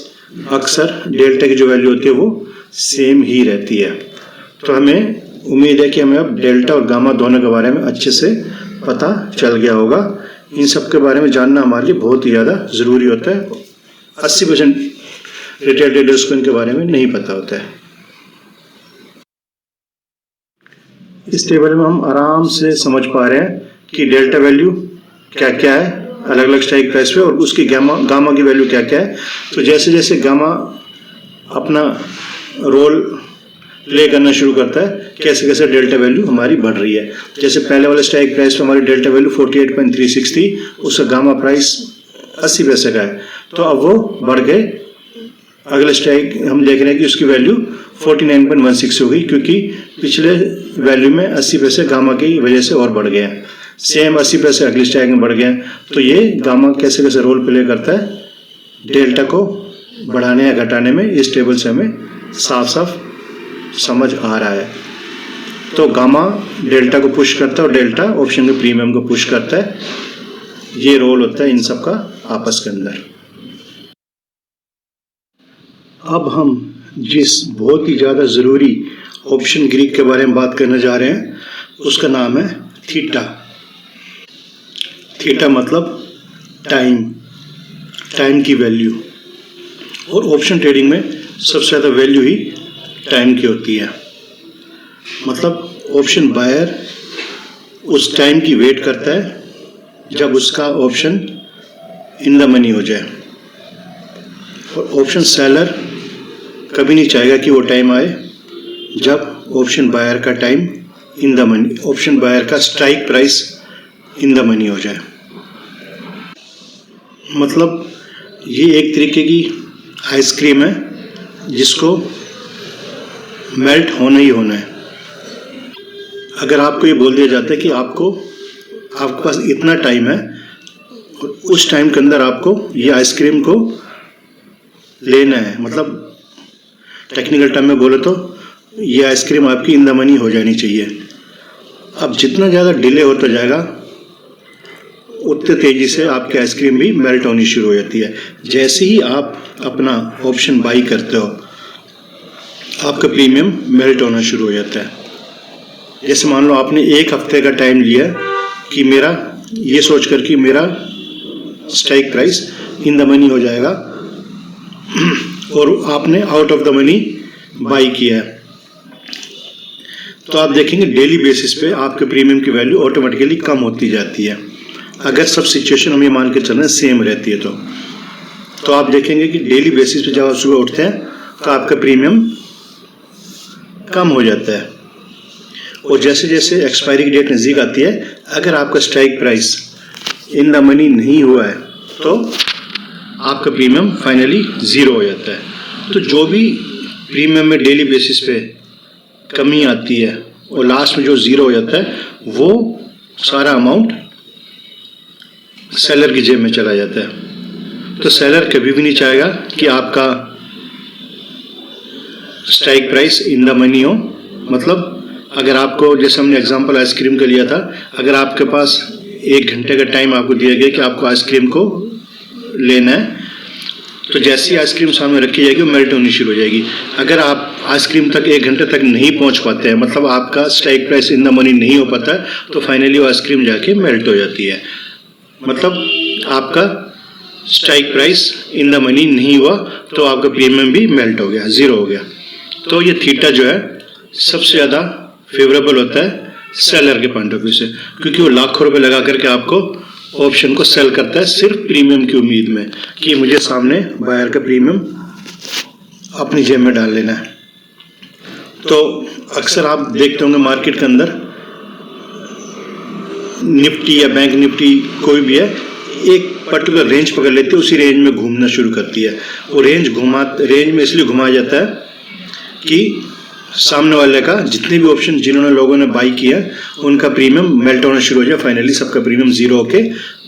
अक्सर डेल्टा की जो वैल्यू होती है वो सेम ही रहती है। तो हमें उम्मीद है कि हमें अब डेल्टा और गामा दोनों के बारे में अच्छे से पता चल गया होगा। इन सब के बारे में जानना हमारे लिए बहुत ही ज़्यादा ज़रूरी होता है। 80% रिटेल ट्रेडर्स को इनके बारे में नहीं पता होता है। इस टेबल में हम आराम से समझ पा रहे हैं कि डेल्टा वैल्यू क्या क्या है अलग अलग स्ट्राइक प्राइस पे और उसकी गामा की वैल्यू क्या क्या है। तो जैसे जैसे गामा अपना रोल प्ले करना शुरू करता है कैसे कैसे डेल्टा वैल्यू हमारी बढ़ रही है। जैसे पहले वाले स्ट्राइक प्राइस पे हमारी डेल्टा वैल्यू 48.36 थी, उसका गामा प्राइस 80 पैसे का है, तो अब वो बढ़ गए। अगले स्ट्राइक हम देख रहे हैं कि उसकी वैल्यू 49.16 हो गई, क्योंकि पिछले वैल्यू में 80 पैसे गामा की वजह से और बढ़ गए हैं। सेम 80 पैसे अगले स्ट्राइक में बढ़ गए हैं। तो ये गामा कैसे कैसे रोल प्ले करता है डेल्टा को बढ़ाने या घटाने में, इस टेबल से हमें साफ साफ समझ आ रहा है। तो गामा डेल्टा को पुश करता है और डेल्टा ऑप्शन के प्रीमियम को पुश करता है। ये रोल होता है इन सब का आपस के अंदर। अब हम जिस बहुत ही ज़्यादा ज़रूरी ऑप्शन ग्रीक के बारे में बात करने जा रहे हैं उसका नाम है थीटा। थीटा मतलब टाइम की वैल्यू, और ऑप्शन ट्रेडिंग में सबसे ज़्यादा वैल्यू ही टाइम की होती है। मतलब ऑप्शन बायर उस टाइम की वेट करता है जब उसका ऑप्शन इन द मनी हो जाए, और ऑप्शन सेलर कभी नहीं चाहेगा कि वो टाइम आए जब ऑप्शन बायर का time in the money, option buyer का strike price in the money हो जाए। मतलब ये एक तरीके की आइसक्रीम है जिसको मेल्ट होना ही होना है। अगर आपको ये बोल दिया जाता है कि आपके पास इतना टाइम है और उस टाइम के अंदर आपको ये आइसक्रीम को लेना है, मतलब टेक्निकल टर्म में बोले तो ये आइसक्रीम आपकी इन द मनी हो जानी चाहिए। अब जितना ज़्यादा डिले होता जाएगा उतने तेज़ी से आपकी आइसक्रीम भी मेल्ट होनी शुरू हो जाती है। जैसे ही आप अपना ऑप्शन बाई करते हो आपका प्रीमियम मेल्ट होना शुरू हो जाता है। जैसे मान लो आपने एक हफ्ते का टाइम लिया कि मेरा ये सोचकर कि मेरा strike price in the money हो जाएगा और आपने out of the money by किया है, तो आप देखेंगे डेली बेसिस पे आपके प्रीमियम की वैल्यू ऑटोमेटिकली कम होती जाती है। अगर सब सिचुएशन हम ये मान के चल रहे हैं सेम रहती है तो आप देखेंगे कि डेली बेसिस पे जब आप सुबह उठते हैं तो आपका प्रीमियम कम हो जाता है, और जैसे जैसे एक्सपायरी की डेट नज़दीक आती है अगर आपका strike price in the money नहीं हुआ है तो आपका प्रीमियम फाइनली ज़ीरो हो जाता है। तो जो भी प्रीमियम में डेली बेसिस पे कमी आती है और लास्ट में जो ज़ीरो हो जाता है वो सारा अमाउंट सेलर की जेब में चला जाता है। तो सेलर कभी भी नहीं चाहेगा कि आपका strike price in the money हो। मतलब अगर आपको, जैसे हमने एग्जांपल आइसक्रीम का लिया था, अगर आपके पास 1 घंटे का टाइम आपको दिया गया कि आपको आइसक्रीम को लेना है, तो जैसे ही आइसक्रीम सामने रखी जाएगी वो मेल्ट होनी शुरू हो जाएगी। अगर आप आइसक्रीम तक 1 घंटे तक नहीं पहुंच पाते हैं, मतलब आपका strike price in the money नहीं हो पाता, तो फाइनली वो आइसक्रीम जाके मेल्ट हो जाती है। मतलब आपका strike price in the money नहीं हुआ तो आपका प्रीमियम भी मेल्ट हो गया, ज़ीरो हो गया। तो ये थीटा जो है सबसे ज़्यादा फेवरेबल होता है सेलर के पॉइंट ऑफ व्यू से, क्योंकि वो लाखों रुपए लगा करके आपको ऑप्शन को सेल करता है सिर्फ प्रीमियम की उम्मीद में कि मुझे सामने बायर का प्रीमियम अपनी जेब में डाल लेना है। तो अक्सर आप देखते होंगे मार्केट के अंदर निफ्टी या बैंक निफ्टी कोई भी है, एक पर्टिकुलर रेंज पकड़ लेती है, उसी रेंज में घूमना शुरू करती है। वो रेंज में इसलिए घुमाया जाता है कि सामने वाले का जितने भी ऑप्शन जिन्होंने लोगों ने बाई किया उनका प्रीमियम मेल्ट होना शुरू हो जाए, फाइनली सबका प्रीमियम ज़ीरो होके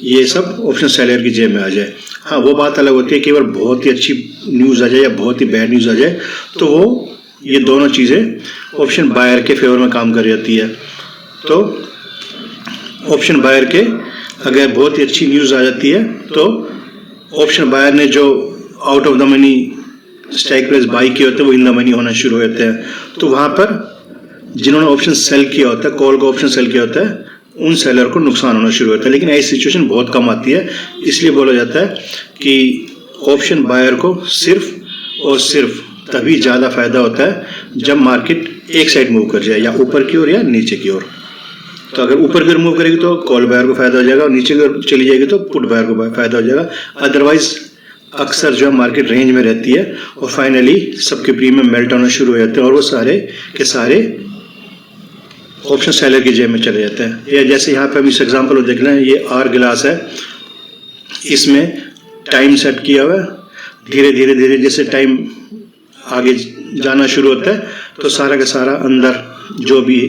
ये सब ऑप्शन सेलर की जेब में आ जाए। हाँ, वो बात अलग होती है कि अगर बहुत ही अच्छी न्यूज़ आ जाए या बहुत ही बैड न्यूज़ आ जाए तो वो ये दोनों चीज़ें ऑप्शन बायर के फेवर में काम कर जाती है। तो ऑप्शन बायर के अगर बहुत ही अच्छी न्यूज़ आ जाती है तो ऑप्शन बायर ने जो out of the money strike price by किए होते हैं वो इन द मनी होना शुरू हो जाते हैं। तो वहाँ पर जिन्होंने ऑप्शन सेल किया होता है, कॉल का ऑप्शन सेल किया होता है, उन सेलर को नुकसान होना शुरू होता है। लेकिन ऐसी सिचुएशन बहुत कम आती है, इसलिए बोला जाता है कि ऑप्शन बायर को सिर्फ और सिर्फ तभी ज़्यादा फायदा होता है जब मार्केट एक साइड मूव कर जाए, या ऊपर की ओर या नीचे की ओर। तो अगर ऊपर की ओर मूव करेगी तो कॉल बायर को फायदा हो जाएगा, और नीचे की ओर चली जाएगी तो पुट बायर को फायदा हो जाएगा। अदरवाइज अक्सर जो है मार्केट रेंज में रहती है और फाइनली सबके प्रीमियम मेल्ट होना शुरू हो जाते हैं और वो सारे के सारे ऑप्शन सेलर की जेब में चले जाते हैं। या जैसे यहाँ पे हम इस एग्जांपल को देख लें, ये आर गिलास है, इसमें टाइम सेट किया हुआ है, धीरे धीरे धीरे जैसे टाइम आगे जाना शुरू होता है तो सारा का सारा अंदर जो भी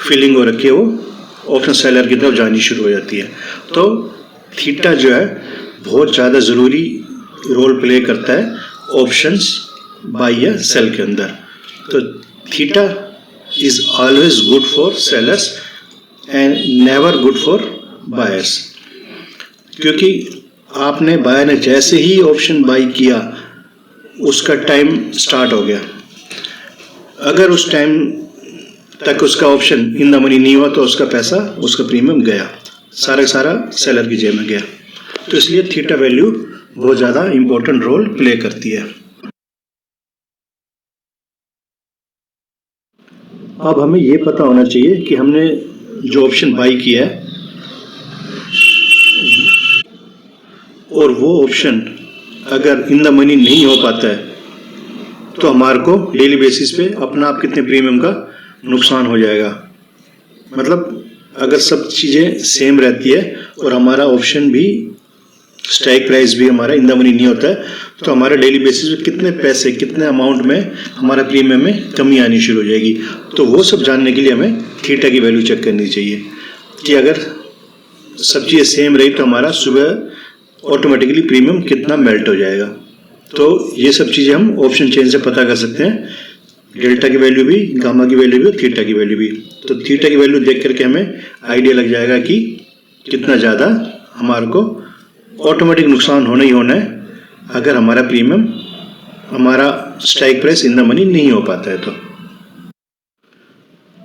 फीलिंग हो रखी है वो ऑप्शन सेलर की तरफ जानी शुरू हो जाती है। तो थीटा जो है बहुत ज़्यादा ज़रूरी रोल प्ले करता है ऑप्शंस बाय या सेल के अंदर। तो theta is always good for sellers and never good for buyers, क्योंकि आपने बायर ने जैसे ही ऑप्शन बाई किया उसका टाइम स्टार्ट हो गया, अगर उस टाइम तक उसका ऑप्शन इन द मनी नहीं हुआ तो उसका पैसा, उसका प्रीमियम गया, सारा सारा सेलर की जेब में गया। तो इसलिए थीटा वैल्यू बहुत ज़्यादा इंपॉर्टेंट रोल प्ले करती है। अब हमें ये पता होना चाहिए कि हमने जो ऑप्शन बाई किया है और वो ऑप्शन अगर इन द मनी नहीं हो पाता है तो हमारे को डेली बेसिस पे अपना आप कितने प्रीमियम का नुकसान हो जाएगा। मतलब अगर सब चीज़ें सेम रहती है और हमारा ऑप्शन भी स्ट्राइक प्राइस भी हमारा इन द मनी नहीं होता है तो हमारे डेली बेसिस पे कितने पैसे, कितने अमाउंट में हमारा प्रीमियम में कमी आनी शुरू हो जाएगी। तो वो सब जानने के लिए हमें थीटा की वैल्यू चेक करनी चाहिए कि अगर सब चीज़ें सेम रही तो हमारा सुबह ऑटोमेटिकली प्रीमियम कितना मेल्ट हो जाएगा। तो ये सब चीज़ें हम ऑप्शन चेन से पता कर सकते हैं, डेल्टा की वैल्यू भी, गामा की वैल्यू भी और थीटा की वैल्यू भी। तो थीटा की वैल्यू देख करके हमें आइडिया लग जाएगा कि कितना ज़्यादा हमारे को ऑटोमेटिक नुकसान होना ही होना है अगर हमारा प्रीमियम, हमारा strike price in the money नहीं हो पाता है।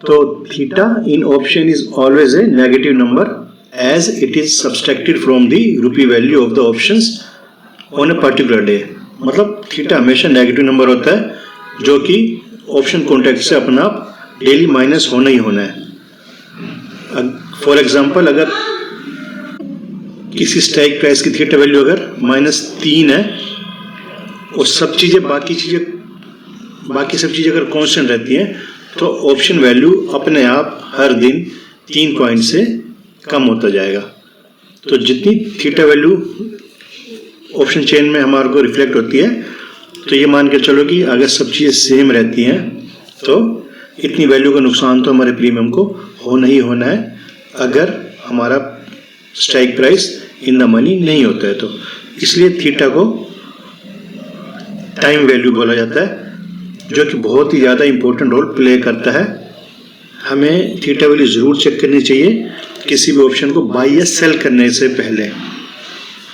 तो theta in option is always a negative number as it is subtracted from the rupee value of the options on a particular day. मतलब थीटा हमेशा नेगेटिव नंबर होता है जो कि ऑप्शन कॉन्ट्रैक्ट से अपना आप डेली माइनस होना ही होना है। फॉर एग्जांपल अगर किसी स्ट्राइक प्राइस की थीटा वैल्यू अगर -3 है और सब चीज़ें बाकी सब चीज़ें अगर कांस्टेंट रहती हैं तो ऑप्शन वैल्यू अपने आप हर दिन 3 पॉइंट से कम होता जाएगा। तो जितनी थीटा वैल्यू ऑप्शन चेन में हमारे को रिफ्लेक्ट होती है तो ये मान के चलो कि अगर सब चीज़ें सेम रहती हैं तो इतनी वैल्यू का नुकसान तो हमारे प्रीमियम को होना ही होना है अगर हमारा strike price in the money नहीं होता है। तो इसलिए थीटा को टाइम वैल्यू बोला जाता है जो कि बहुत ही ज़्यादा इंपॉर्टेंट रोल प्ले करता है। हमें थीटा वैल्यू ज़रूर चेक करनी चाहिए किसी भी ऑप्शन को बाई या सेल करने से पहले,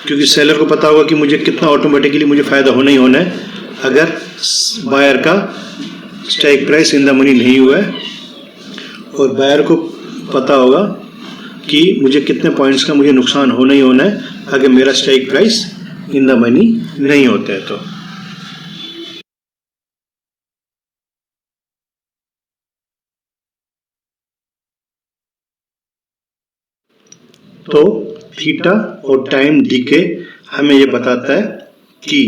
क्योंकि सेलर को पता होगा कि मुझे कितना ऑटोमेटिकली मुझे फ़ायदा होना ही होना है अगर बायर का strike price in the money नहीं हुआ है, और बायर को पता होगा कि मुझे कितने पॉइंट्स का मुझे नुकसान होना ही होना है अगर मेरा strike price in the money नहीं होता है। तो थीटा और टाइम डीके हमें ये बताता है कि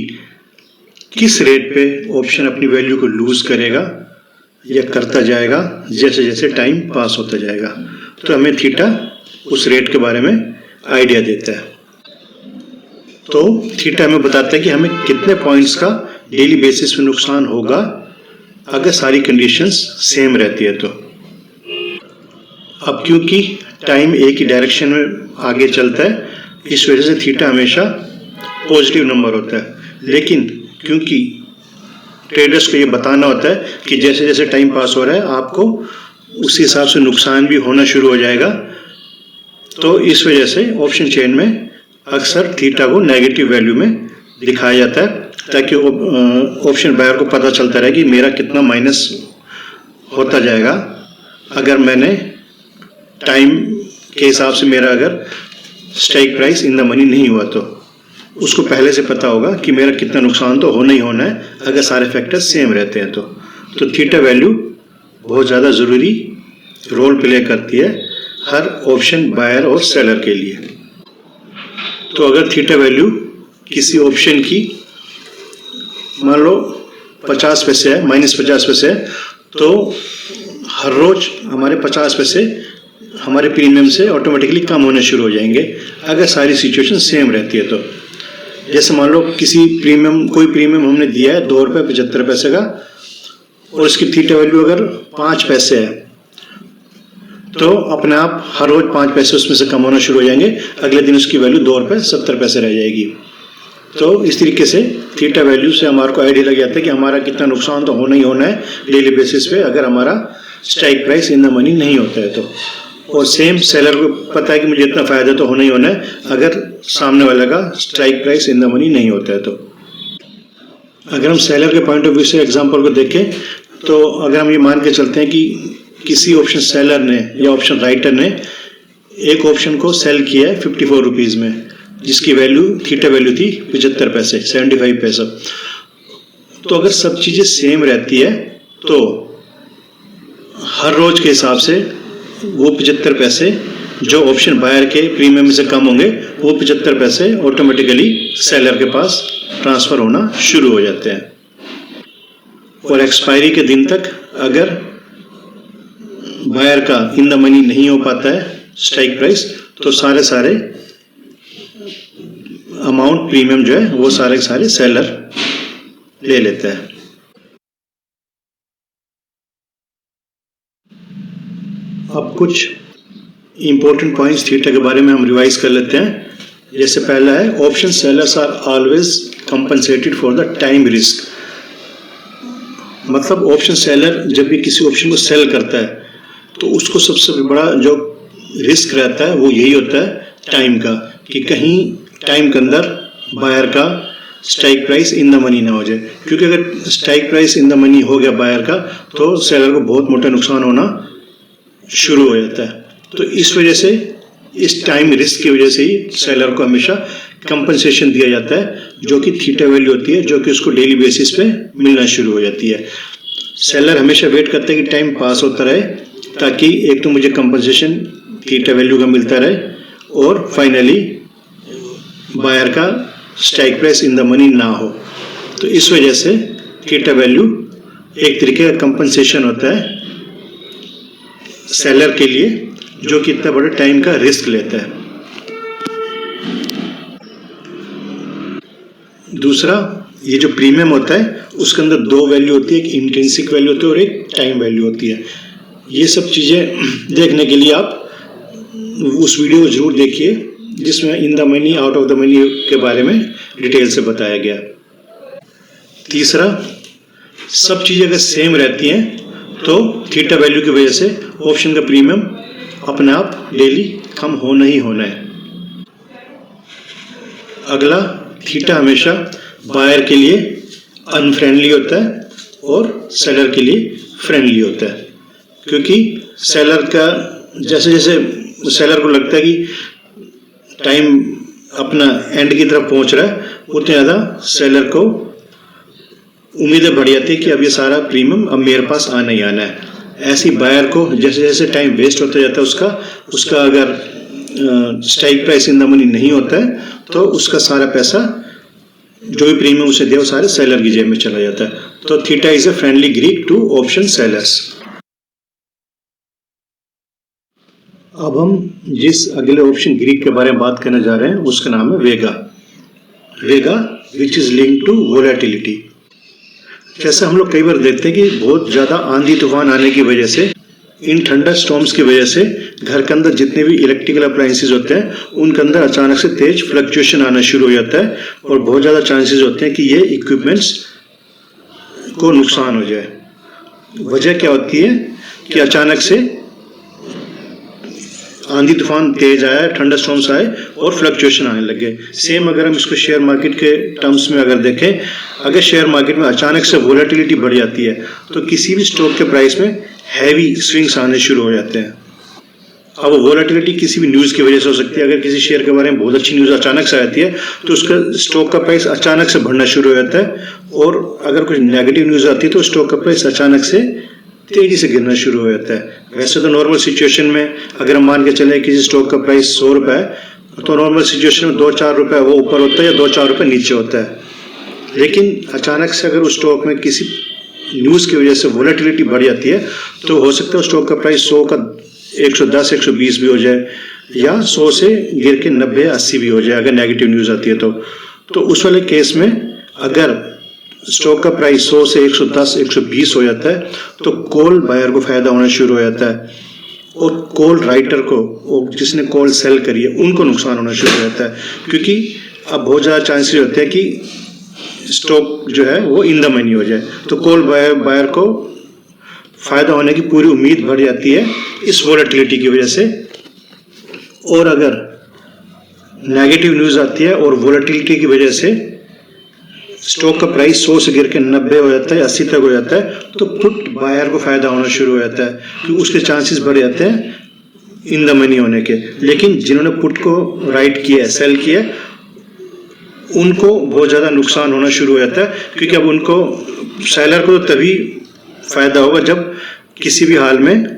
किस रेट पे ऑप्शन अपनी वैल्यू को लूज करेगा या करता जाएगा जैसे जैसे टाइम पास होता जाएगा। तो हमें थीटा उस रेट के बारे में आइडिया देता है। तो थीटा हमें बताता है कि हमें कितने पॉइंट्स का डेली बेसिस पे नुकसान होगा अगर सारी कंडीशंस सेम रहती है। तो अब क्योंकि टाइम एक ही डायरेक्शन में आगे चलता है इस वजह से थीटा हमेशा पॉजिटिव नंबर होता है, लेकिन क्योंकि ट्रेडर्स को ये बताना होता है कि जैसे जैसे टाइम पास हो रहा है आपको उसी हिसाब से नुकसान भी होना शुरू हो जाएगा, तो इस वजह से ऑप्शन चेन में अक्सर थीटा को नेगेटिव वैल्यू में दिखाया जाता है ताकि ऑप्शन बायर को पता चलता रहे कि मेरा कितना माइनस होता जाएगा अगर मैंने टाइम के हिसाब से मेरा अगर strike price in the money नहीं हुआ। तो उसको पहले से पता होगा कि मेरा कितना नुकसान तो होना ही होना है अगर सारे फैक्टर्स सेम रहते हैं। तो थीटा वैल्यू बहुत ज़्यादा ज़रूरी रोल प्ले करती है हर ऑप्शन बायर और सेलर के लिए। तो अगर थीटा वैल्यू किसी ऑप्शन की मान लो 50 पैसे है, -50 पैसे है, तो हर रोज हमारे 50 पैसे हमारे प्रीमियम से ऑटोमेटिकली कम होने शुरू हो जाएंगे अगर सारी सिचुएशन सेम रहती है। तो जैसे मान लो कोई प्रीमियम हमने दिया है ₹2.75 का और उसकी थीटा वैल्यू अगर 5 पैसे है, तो अपने आप हर रोज 5 पैसे उसमें से कम होना शुरू हो जाएंगे, अगले दिन उसकी वैल्यू ₹2.70 रह जाएगी। तो इस तरीके से थीटा वैल्यू से हमारे को आइडिया लग जाता है कि हमारा कितना नुकसान तो होना ही होना है डेली बेसिस पे अगर हमारा strike price in the money नहीं होता है तो। और सेम सेलर को पता है कि मुझे इतना फायदा तो होना ही होना है अगर सामने वाले का strike price in the money नहीं होता है तो। अगर हम सेलर के पॉइंट ऑफ व्यू से एग्जांपल को देखें तो अगर हम ये मान के चलते हैं कि किसी ऑप्शन सेलर ने या ऑप्शन राइटर ने एक ऑप्शन को सेल किया है 54 रुपीज़ में, जिसकी वैल्यू थीटा वैल्यू थी 75 पैसे 75 पैसा। तो अगर सब चीज़ें सेम रहती है तो हर रोज के हिसाब से वो 75 पैसे जो ऑप्शन बायर के प्रीमियम से कम होंगे वो 75 पैसे ऑटोमेटिकली सेलर के पास ट्रांसफर होना शुरू हो जाते हैं। और एक्सपायरी के दिन तक अगर बायर का इन द मनी नहीं हो पाता है स्ट्राइक प्राइस तो सारे अमाउंट प्रीमियम जो है वो सारे सेलर ले लेता है। अब कुछ इंपॉर्टेंट पॉइंट्स थीटा के बारे में हम रिवाइज कर लेते हैं। जैसे पहला है option sellers are always compensated for the time risk. मतलब ऑप्शन सेलर जब भी किसी ऑप्शन को सेल करता है तो उसको सबसे बड़ा जो रिस्क रहता है वो यही होता है टाइम का, कि कहीं टाइम के अंदर बायर का strike price in the money ना हो जाए। क्योंकि अगर strike price in the money हो गया बायर का तो सेलर को बहुत मोटा नुकसान होना शुरू हो जाता है। तो इस वजह से इस टाइम रिस्क की वजह से ही सेलर को हमेशा कंपनसेशन दिया जाता है जो कि थीटा वैल्यू होती है, जो कि उसको डेली बेसिस पे मिलना शुरू हो जाती है। सेलर हमेशा वेट करता है कि टाइम पास होता रहे ताकि एक तो मुझे कंपनसेशन थीटा वैल्यू का मिलता रहे और फाइनली बायर का strike price in the money ना हो। तो इस वजह से थीटा वैल्यू एक तरीके का कंपनसेशन होता है सेलर के लिए जो कि इतना बड़ा टाइम का रिस्क लेता है। दूसरा, ये जो प्रीमियम होता है उसके अंदर दो वैल्यू होती है, एक इंट्रिंसिक वैल्यू होती है और एक टाइम वैल्यू होती है। ये सब चीज़ें देखने के लिए आप उस वीडियो को जरूर देखिए जिसमें इन the money out of the money के बारे में डिटेल से बताया गया। तीसरा, सब चीज़ें अगर सेम रहती हैं तो थीटा वैल्यू की वजह से ऑप्शन का प्रीमियम अपने आप डेली कम होना ही होना है। अगला, थीटा हमेशा बायर के लिए अनफ्रेंडली होता है और सेलर के लिए फ्रेंडली होता है, क्योंकि सेलर का जैसे जैसे सेलर को लगता है कि टाइम अपना एंड की तरफ पहुंच रहा है उतने ज़्यादा सेलर को उम्मीदें बढ़ जाती है कि अब ये सारा प्रीमियम अब मेरे पास आना ही आना है। ऐसी बायर को जैसे जैसे टाइम वेस्ट होता जाता है उसका अगर strike price in the money नहीं होता है तो उसका सारा पैसा जो भी प्रीमियम उसे दिया वो सारे सेलर की जेब में चला जाता है। तो theta is a friendly Greek to option sellers. अब हम जिस अगले ऑप्शन ग्रीक के बारे में बात करने जा रहे हैं उसका नाम है vega. Vega which is linked to volatility. जैसे हम लोग कई बार देखते हैं कि बहुत ज़्यादा आंधी तूफान आने की वजह से, इन थंडर स्टॉर्म्स की वजह से घर के अंदर जितने भी इलेक्ट्रिकल अप्लायंसेज होते हैं उनके अंदर अचानक से तेज फ्लक्चुएशन आना शुरू हो जाता है और बहुत ज़्यादा चांसेस होते हैं कि ये इक्विपमेंट्स को नुकसान हो जाए। वजह क्या होती है कि अचानक से आंधी तूफान तेज आया, थंडर स्टॉर्म्स आए और फ्लक्चुएशन आने लगे। सेम अगर हम इसको शेयर मार्केट के टर्म्स में अगर देखें, अगर शेयर मार्केट में अचानक से वोलेटिलिटी बढ़ जाती है तो किसी भी स्टॉक के प्राइस में हैवी स्विंग्स आने शुरू हो जाते हैं। अब वो वोलेटिलिटी किसी भी न्यूज़ की वजह से हो सकती है। अगर किसी शेयर के बारे में बहुत अच्छी न्यूज़ अचानक से आती है तो उसका स्टॉक का प्राइस अचानक से बढ़ना शुरू हो जाता है, और अगर कुछ नेगेटिव न्यूज़ आती है तो स्टॉक का प्राइस अचानक से तेजी से गिरना शुरू हो जाता है। वैसे तो नॉर्मल सिचुएशन में अगर हम मान के चले किसी स्टॉक का प्राइस 100 रुपये है तो नॉर्मल सिचुएशन में 2-4 रुपये वो ऊपर होता है या 2-4 रुपये नीचे होता है। लेकिन अचानक से अगर उस स्टॉक में किसी न्यूज़ की वजह से वोलेटिलिटी बढ़ जाती है तो हो सकता है उस स्टॉक का प्राइस 100 का 110-120 भी हो जाए या 100 से गिर के 90-80 भी हो जाए अगर नेगेटिव न्यूज़ आती है तो उस वाले केस में अगर स्टॉक का प्राइस 100 से 110-120 हो जाता है तो कॉल बायर को फायदा होना शुरू हो जाता है और कॉल राइटर को, जिसने कॉल सेल करी है, उनको नुकसान होना शुरू हो जाता है, क्योंकि अब बहुत ज़्यादा चांसेस होते हैं कि स्टॉक जो है वो इन द मनी हो जाए। तो कॉल बायर को फायदा होने की पूरी उम्मीद बढ़ जाती है इस वोलेटिलिटी की वजह से। और अगर नेगेटिव न्यूज़ आती है और वोलेटिलिटी की वजह से स्टॉक का प्राइस 100 से गिर के 90 हो जाता है, 80 तक हो जाता है, तो पुट बायर को फायदा होना शुरू हो जाता है क्योंकि उसके चांसेस बढ़ जाते हैं इन द मनी होने के। लेकिन जिन्होंने पुट को राइट किया है, सेल किया है, उनको बहुत ज़्यादा नुकसान होना शुरू हो जाता है, क्योंकि अब उनको, सेलर को तभी फायदा होगा जब किसी भी हाल में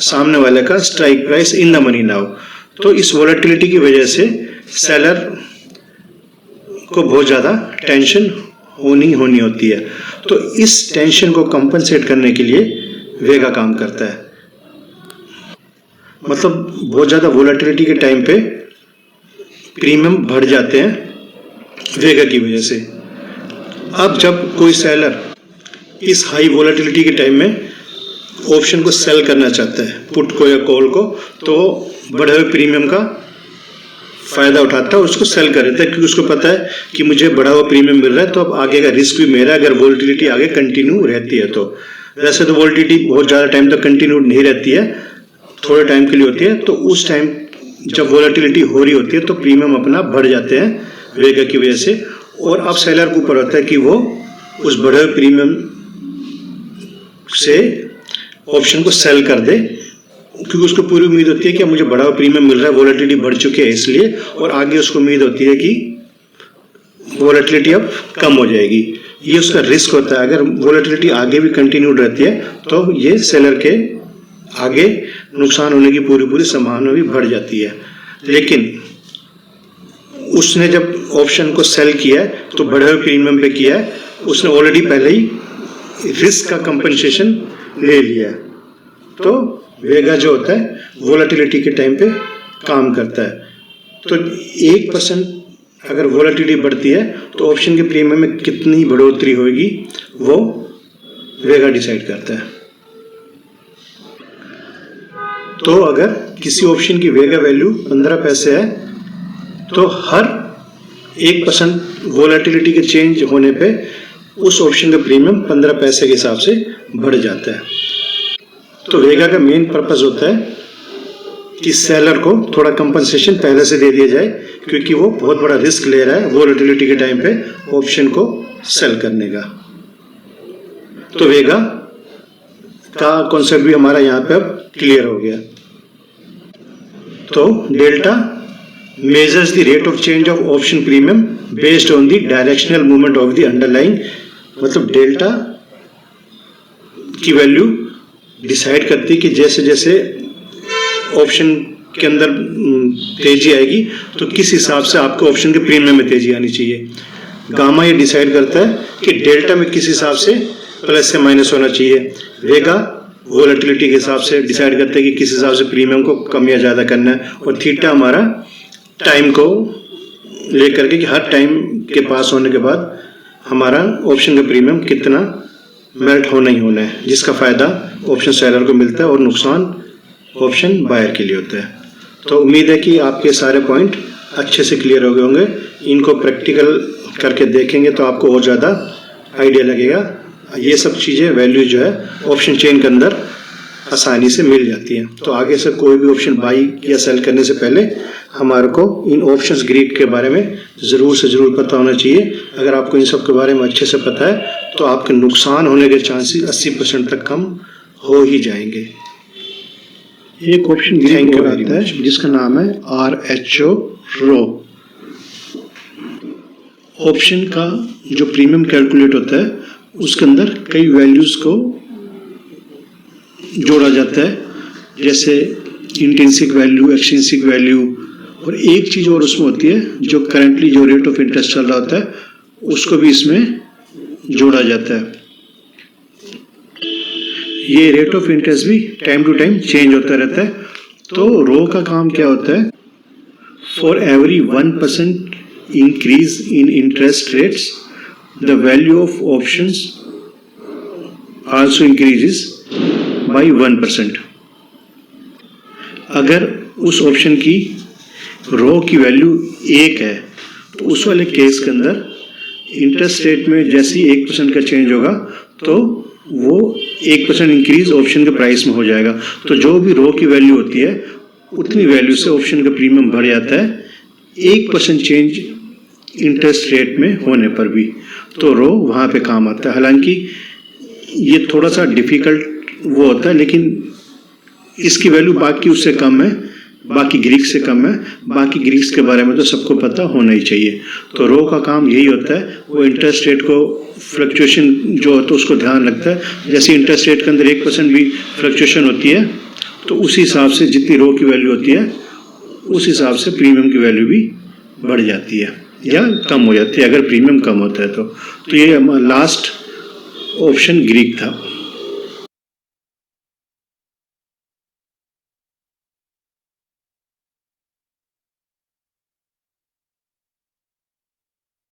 सामने वाले का strike price in the money ना हो। तो इस वोलेटिलिटी की वजह से सेलर को बहुत ज़्यादा टेंशन होनी होती है। तो इस टेंशन को कंपनसेट करने के लिए वेगा काम करता है। मतलब बहुत ज़्यादा वोलेटिलिटी के टाइम पे प्रीमियम बढ़ जाते हैं वेगा की वजह से। अब जब कोई सेलर इस हाई वोलेटिलिटी के टाइम में ऑप्शन को सेल करना चाहता है, पुट को या कॉल को, तो बढ़े हुए प्रीमियम का फायदा उठाता है, उसको सेल कर देता है, क्योंकि उसको पता है कि मुझे बढ़ा हुआ प्रीमियम मिल रहा है तो अब आगे का रिस्क भी मेरा अगर वोलेटिलिटी आगे कंटिन्यू रहती है तो। वैसे तो वोलेटिलिटी बहुत ज़्यादा टाइम तक कंटिन्यू नहीं रहती है, थोड़े टाइम के लिए होती है। तो उस टाइम जब वोलेटिलिटी हो रही होती है तो प्रीमियम अपना बढ़ जाते हैं वेगा की वजह से। और अब सेलर के ऊपर होता है कि वो उस बढ़े हुए प्रीमियम से ऑप्शन को सेल कर दे, क्योंकि उसको पूरी उम्मीद होती है कि अब मुझे बड़ा प्रीमियम मिल रहा है, वोलेटिलिटी बढ़ चुकी है इसलिए, और आगे उसको उम्मीद होती है कि वोलेटिलिटी अब कम हो जाएगी। ये उसका रिस्क होता है। अगर वोलेटिलिटी आगे भी कंटिन्यूड रहती है तो ये सेलर के आगे नुकसान होने की पूरी संभावना भी बढ़ जाती है। लेकिन उसने जब ऑप्शन को सेल किया है तो बढ़े हुए प्रीमियम पे किया है, उसने ऑलरेडी पहले ही रिस्क का कंपनसेशन ले लिया है। तो वेगा जो होता है वोलेटिलिटी के टाइम पे काम करता है। तो 1% अगर वोलेटिलिटी बढ़ती है तो ऑप्शन के प्रीमियम में कितनी बढ़ोतरी होगी वो वेगा डिसाइड करता है। तो अगर किसी ऑप्शन की वेगा वैल्यू 15 पैसे है तो हर 1% वोलेटिलिटी के चेंज होने पे उस ऑप्शन का प्रीमियम 15 पैसे के हिसाब से बढ़ जाता है। तो वेगा का मेन पर्पस होता है कि सेलर को थोड़ा कंपनसेशन पहले से दे दिया जाए, क्योंकि वो बहुत बड़ा रिस्क ले रहा है वोलेटिलिटी के टाइम पे ऑप्शन को सेल करने का। तो वेगा का कॉन्सेप्ट भी हमारा यहाँ पे अब क्लियर हो गया। तो delta measures the rate of change of option premium based on the directional movement of the underlying, मतलब डेल्टा की वैल्यू डिसाइड करती है कि जैसे जैसे ऑप्शन के अंदर तेजी आएगी तो किस हिसाब से आपको ऑप्शन के प्रीमियम में तेजी आनी चाहिए। गामा ये डिसाइड करता है कि डेल्टा में किस हिसाब से प्लस से माइनस होना चाहिए। वेगा वोलेटिलिटी के हिसाब से डिसाइड करता है कि किस हिसाब से प्रीमियम को कम या ज़्यादा करना है। और थीटा हमारा टाइम को लेकर के कि हर टाइम के पास होने के बाद हमारा ऑप्शन का प्रीमियम कितना मेल्ट होना ही होना है, जिसका फ़ायदा ऑप्शन सेलर को मिलता है और नुकसान ऑप्शन बायर के लिए होता है। तो उम्मीद है कि आपके सारे पॉइंट अच्छे से क्लियर हो गए होंगे। इनको प्रैक्टिकल करके देखेंगे तो आपको और ज़्यादा आइडिया लगेगा। ये सब चीज़ें वैल्यू जो है ऑप्शन चेन के अंदर आसानी से मिल जाती हैं। तो आगे से कोई भी ऑप्शन बाई या सेल करने से पहले हमारे को इन ऑप्शंस ग्रीड के बारे में ज़रूर से ज़रूर पता होना चाहिए। अगर आपको इन सब के बारे में अच्छे से पता है तो आपके नुकसान होने के चांसेस 80% तक कम हो ही जाएंगे। एक ऑप्शन ग्रीड और आता है जिसका नाम है RHO रो। ऑप्शन का जो प्रीमियम कैलकुलेट होता है उसके अंदर कई वैल्यूज़ को जोड़ा जाता है, जैसे इंट्रिंसिक वैल्यू, एक्सट्रिंसिक वैल्यू, और एक चीज़ और उसमें होती है जो करंटली जो रेट ऑफ इंटरेस्ट चल रहा होता है उसको भी इसमें जोड़ा जाता है। ये रेट ऑफ इंटरेस्ट भी टाइम टू टाइम चेंज होता रहता है। तो रो का काम क्या होता है, for every 1% increase in interest rates the value of options also increases by 1%। अगर उस ऑप्शन की रो की वैल्यू 1 है तो उस वाले केस के अंदर इंटरेस्ट रेट में जैसे ही 1% का चेंज होगा तो वो 1% इंक्रीज ऑप्शन के प्राइस में हो जाएगा। तो जो भी रो की वैल्यू होती है उतनी वैल्यू से ऑप्शन का प्रीमियम बढ़ जाता है 1% चेंज इंटरेस्ट रेट में होने पर भी। तो रो वहाँ पे काम आता है। हालांकि ये थोड़ा सा डिफिकल्ट वो होता है, लेकिन इसकी वैल्यू बाकी उससे कम है, बाकी ग्रीक से कम है। बाकी ग्रीक्स के बारे में तो सबको पता होना ही चाहिए। तो रो का काम यही होता है, वो इंटरेस्ट रेट को फ्लक्चुएशन जो होता है उसको ध्यान रखता है। जैसे इंटरेस्ट रेट के अंदर 1% भी फ्लक्चुएशन होती है तो उसी हिसाब से जितनी रो की वैल्यू होती है उस हिसाब से प्रीमियम की वैल्यू भी बढ़ जाती है या कम हो जाती है अगर प्रीमियम कम होता है। तो ये लास्ट ऑप्शन ग्रीक था।